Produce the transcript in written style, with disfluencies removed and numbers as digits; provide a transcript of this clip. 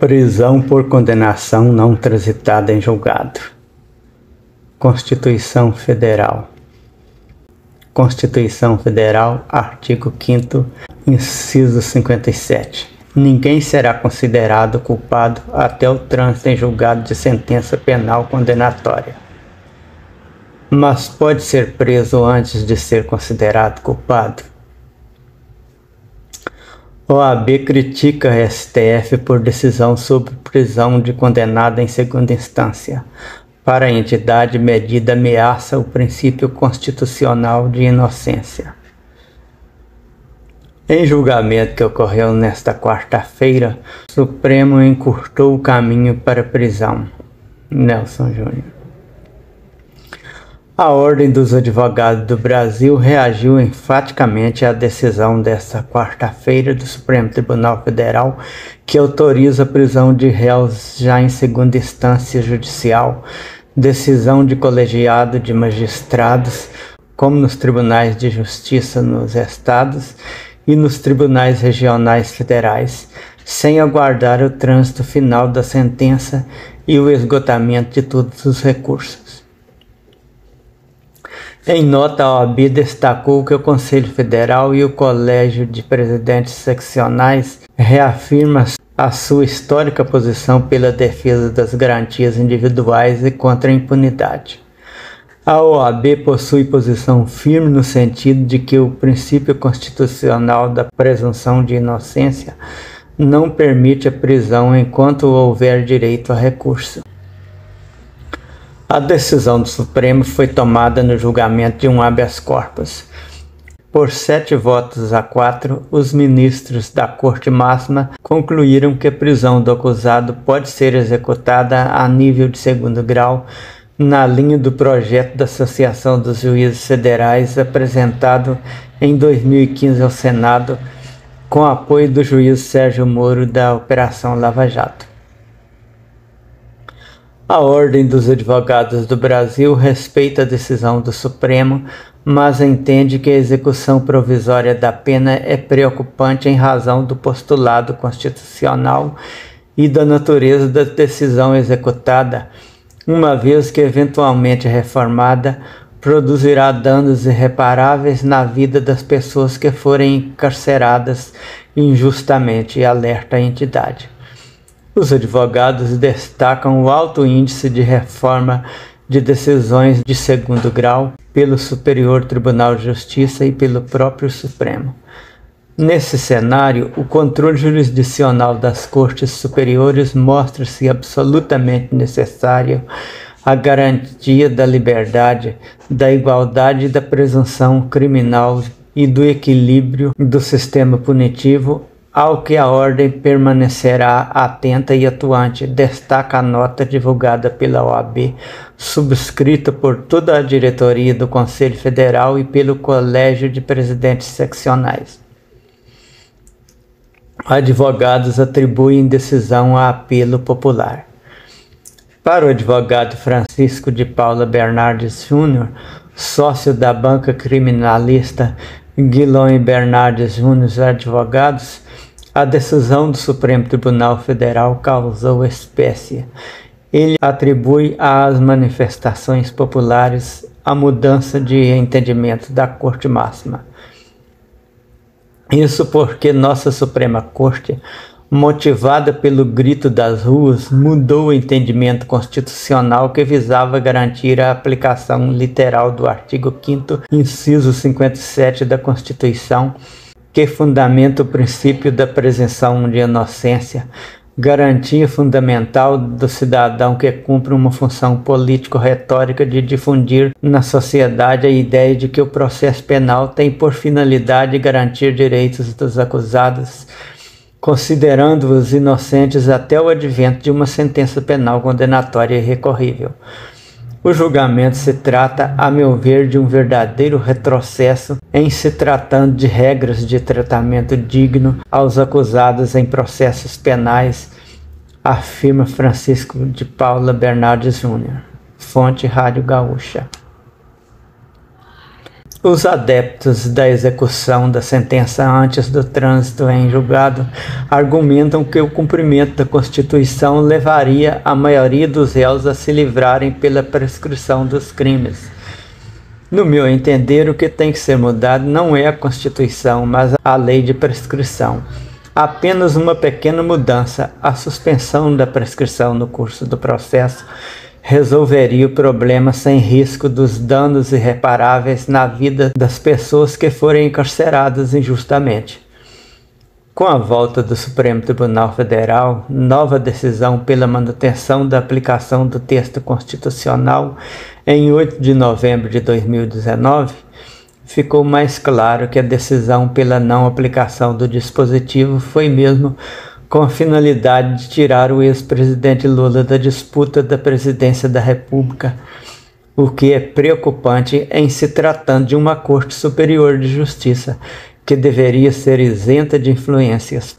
Prisão por condenação não transitada em julgado. Constituição Federal. Constituição Federal, artigo 5º, inciso 57. Ninguém será considerado culpado até o trânsito em julgado de sentença penal condenatória, mas pode ser preso antes de ser considerado culpado. OAB critica a STF por decisão sobre prisão de condenado em segunda instância. Para a entidade, medida ameaça o princípio constitucional de inocência. Em julgamento que ocorreu nesta quarta-feira, o Supremo encurtou o caminho para a prisão. Nelson Júnior. A Ordem dos Advogados do Brasil reagiu enfaticamente à decisão desta quarta-feira do Supremo Tribunal Federal, que autoriza a prisão de réus já em segunda instância judicial, decisão de colegiado de magistrados, como nos tribunais de justiça nos estados e nos tribunais regionais federais, sem aguardar o trânsito final da sentença e o esgotamento de todos os recursos. Em nota, a OAB destacou que o Conselho Federal e o Colégio de Presidentes Seccionais reafirmam a sua histórica posição pela defesa das garantias individuais e contra a impunidade. A OAB possui posição firme no sentido de que o princípio constitucional da presunção de inocência não permite a prisão enquanto houver direito a recurso. A decisão do Supremo foi tomada no julgamento de um habeas corpus. Por 7 votos a 4, os ministros da Corte Máxima concluíram que a prisão do acusado pode ser executada a nível de segundo grau, na linha do projeto da Associação dos Juízes Federais apresentado em 2015 ao Senado, com apoio do juiz Sérgio Moro da Operação Lava Jato. A Ordem dos Advogados do Brasil respeita a decisão do Supremo, mas entende que a execução provisória da pena é preocupante em razão do postulado constitucional e da natureza da decisão executada, uma vez que eventualmente reformada, produzirá danos irreparáveis na vida das pessoas que forem encarceradas injustamente, e alerta a entidade. Os advogados destacam o alto índice de reforma de decisões de segundo grau pelo Superior Tribunal de Justiça e pelo próprio Supremo. Nesse cenário, o controle jurisdicional das Cortes Superiores mostra-se absolutamente necessário à garantia da liberdade, da igualdade e da presunção criminal e do equilíbrio do sistema punitivo, ao que a Ordem permanecerá atenta e atuante, destaca a nota divulgada pela OAB, subscrita por toda a diretoria do Conselho Federal e pelo Colégio de Presidentes Seccionais. Advogados atribuem decisão a apelo popular. Para o advogado Francisco de Paula Bernardes Júnior, sócio da banca criminalista Guilherme Bernardes Júnior Advogados, a decisão do Supremo Tribunal Federal causou espécie. Ele atribui às manifestações populares a mudança de entendimento da Corte Máxima. Isso porque nossa Suprema Corte, motivada pelo grito das ruas, mudou o entendimento constitucional que visava garantir a aplicação literal do artigo 5º, inciso 57 da Constituição, que fundamenta o princípio da presunção de inocência, garantia fundamental do cidadão que cumpre uma função político-retórica de difundir na sociedade a ideia de que o processo penal tem por finalidade garantir direitos dos acusados, considerando-os inocentes até o advento de uma sentença penal condenatória irrecorrível. O julgamento se trata, a meu ver, de um verdadeiro retrocesso em se tratando de regras de tratamento digno aos acusados em processos penais, afirma Francisco de Paula Bernardes Júnior. Fonte Rádio Gaúcha. Os adeptos da execução da sentença antes do trânsito em julgado argumentam que o cumprimento da Constituição levaria a maioria dos réus a se livrarem pela prescrição dos crimes. No meu entender, o que tem que ser mudado não é a Constituição, mas a lei de prescrição. Apenas uma pequena mudança, a suspensão da prescrição no curso do processo, resolveria o problema sem risco dos danos irreparáveis na vida das pessoas que forem encarceradas injustamente. Com a volta do Supremo Tribunal Federal, nova decisão pela manutenção da aplicação do texto constitucional em 8 de novembro de 2019, ficou mais claro que a decisão pela não aplicação do dispositivo foi mesmo com a finalidade de tirar o ex-presidente Lula da disputa da presidência da República, o que é preocupante em se tratando de uma Corte Superior de Justiça, que deveria ser isenta de influências